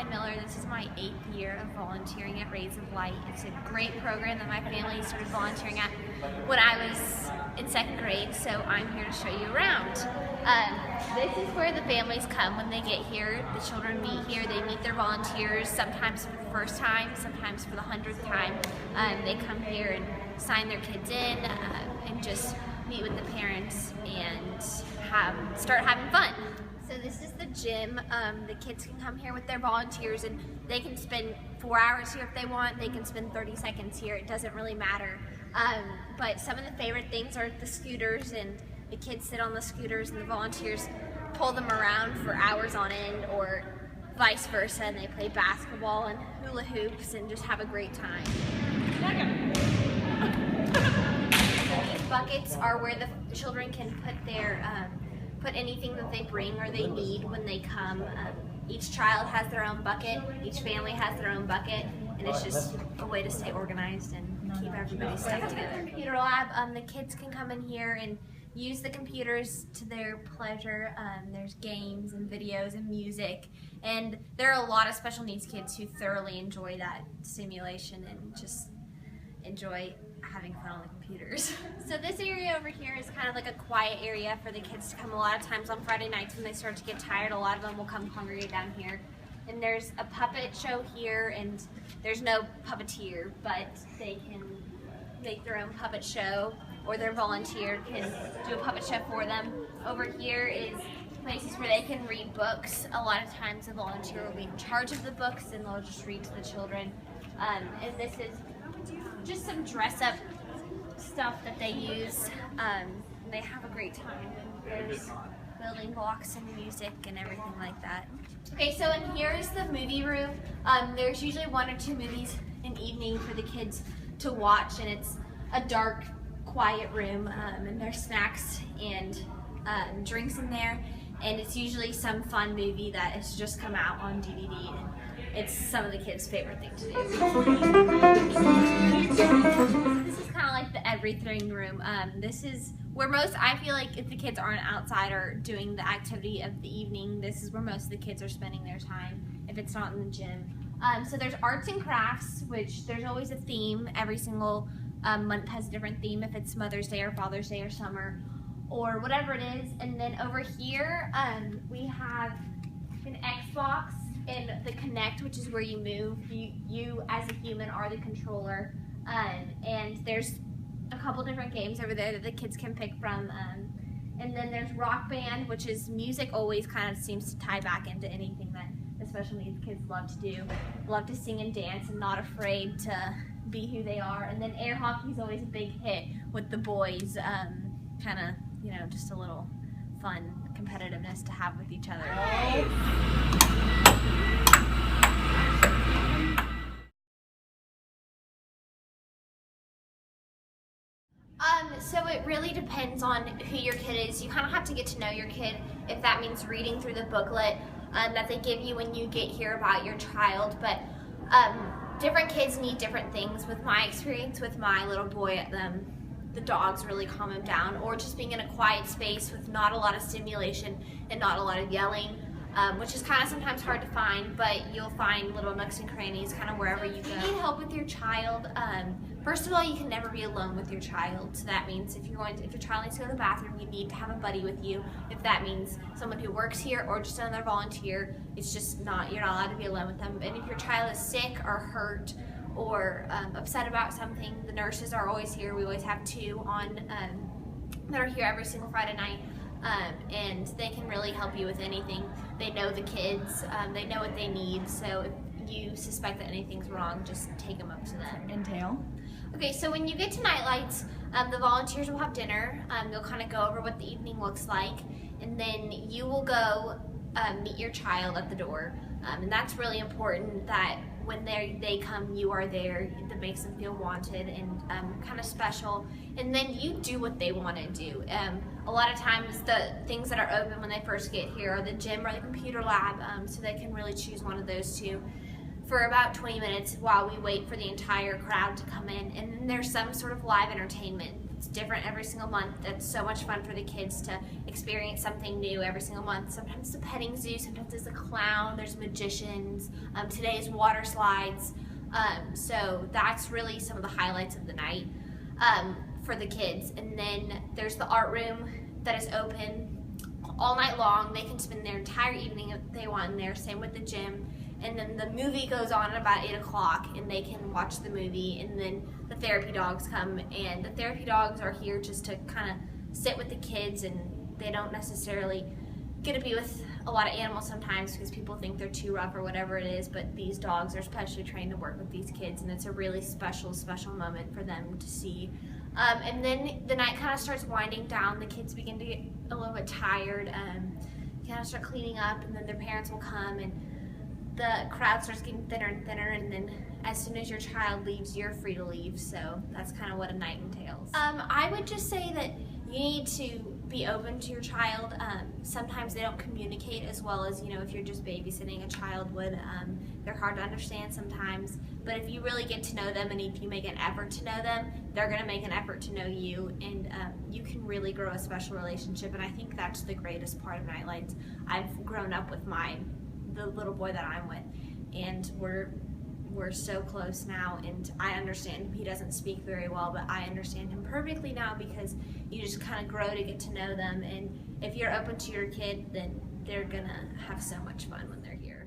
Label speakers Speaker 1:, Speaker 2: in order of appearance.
Speaker 1: Caroline Miller. This is my 8th year of volunteering at Rays of Light. It's a great program that my family started volunteering at when I was in 2nd grade, so I'm here to show you around. This is where the families come when they get here. The children meet here. They meet their volunteers, sometimes for the first time, sometimes for the 100th time. They come here and sign their kids in and just meet with the parents and start having fun. So this is the gym. The kids can come here with their volunteers and they can spend 4 hours here if they want. They can spend 30 seconds here. It doesn't really matter. But some of the favorite things are the scooters, and the kids sit on the scooters and the volunteers pull them around for hours on end, or vice versa, and they play basketball and hula hoops and just have a great time. These buckets are where the children can put their put anything that they bring or they need when they come. Each child has their own bucket, each family has their own bucket, and it's just a way to stay organized and keep everybody stuck together. Computer lab, the kids can come in here and use the computers to their pleasure. There's games and videos and music, and there are a lot of special needs kids who thoroughly enjoy that stimulation and just enjoy having fun on the computers. So this area over here is kind of like a quiet area for the kids to come. A lot of times on Friday nights when they start to get tired, a lot of them will come congregate down here. And there's a puppet show here, and there's no puppeteer, but they can make their own puppet show, or their volunteer can do a puppet show for them. Over here is places where they can read books. A lot of times the volunteer will be in charge of the books and they'll just read to the children. And this is just some dress-up stuff that they use. They have a great time. There's building blocks and music and everything like that. Okay, so in here is the movie room. There's usually 1 or 2 movies an evening for the kids to watch, and it's a dark, quiet room, and there's snacks and drinks in there, and it's usually some fun movie that has just come out on DVD, and it's some of the kids' favorite thing to do. This is kind of like the everything room. This is where I feel like if the kids aren't outside or doing the activity of the evening, this is where most of the kids are spending their time if it's not in the gym. So there's arts and crafts, which there's always a theme. Every single month has a different theme, if it's Mother's Day or Father's Day or summer or whatever it is. And then over here we have an Xbox and the Kinect, which is where you move. You as a human are the controller, and there's a couple different games over there that the kids can pick from. And then there's Rock Band, which is music always kind of seems to tie back into anything that the special needs kids love to do. Love to sing and dance and not afraid to be who they are. And then air hockey is always a big hit with the boys. Kind of, you know, just a little fun competitiveness to have with each other. So it really depends on who your kid is. You kind of have to get to know your kid, if that means reading through the booklet that they give you when you get here about your child. But different kids need different things. With my experience with my little boy, the dogs really calm him down, or just being in a quiet space with not a lot of stimulation and not a lot of yelling, which is kind of sometimes hard to find, but you'll find little nooks and crannies kind of wherever you go. If you need help with your child, first of all, you can never be alone with your child. So that means if your child needs to go to the bathroom, you need to have a buddy with you. If that means someone who works here or just another volunteer, it's just you're not allowed to be alone with them. And if your child is sick or hurt or upset about something, the nurses are always here. We always have 2 on that are here every single Friday night, and they can really help you with anything. They know the kids, they know what they need, so if you suspect that anything's wrong, just take them up to them.
Speaker 2: Entail?
Speaker 1: Okay, so when you get to Night Lights, the volunteers will have dinner. They'll kind of go over what the evening looks like, and then you will go meet your child at the door. And that's really important that when they come, you are there. That makes them feel wanted and kind of special. And then you do what they want to do. A lot of times the things that are open when they first get here are the gym or the computer lab, so they can really choose one of those 2 for about 20 minutes while we wait for the entire crowd to come in. And then there's some sort of live entertainment It's different every single month. It's so much fun for the kids to experience something new every single month. Sometimes it's a petting zoo, sometimes there's a clown, there's magicians, today is water slides. So that's really some of the highlights of the night for the kids. And then there's the art room that is open all night long. They can spend their entire evening if they want in there, same with the gym. And then the movie goes on at about 8 o'clock and they can watch the movie, and then the therapy dogs come, and the therapy dogs are here just to kind of sit with the kids, and they don't necessarily get to be with a lot of animals sometimes because people think they're too rough or whatever it is, but these dogs are specially trained to work with these kids, and it's a really special moment for them to see. And then the night kind of starts winding down. The kids begin to get a little bit tired, kind of start cleaning up, and then their parents will come, and the crowd starts getting thinner and thinner, and then as soon as your child leaves, you're free to leave. So that's kind of what a night entails. I would just say that you need to be open to your child. Sometimes they don't communicate as well as, if you're just babysitting a child would. They're hard to understand sometimes, but if you really get to know them and if you make an effort to know them, they're going to make an effort to know you, and you can really grow a special relationship. And I think that's the greatest part of Nightlights. I've grown up with the little boy that I'm with, and we're so close now, and I understand him. He doesn't speak very well, but I understand him perfectly now because you just kind of grow to get to know them, and if you're open to your kid, then they're gonna have so much fun when they're here.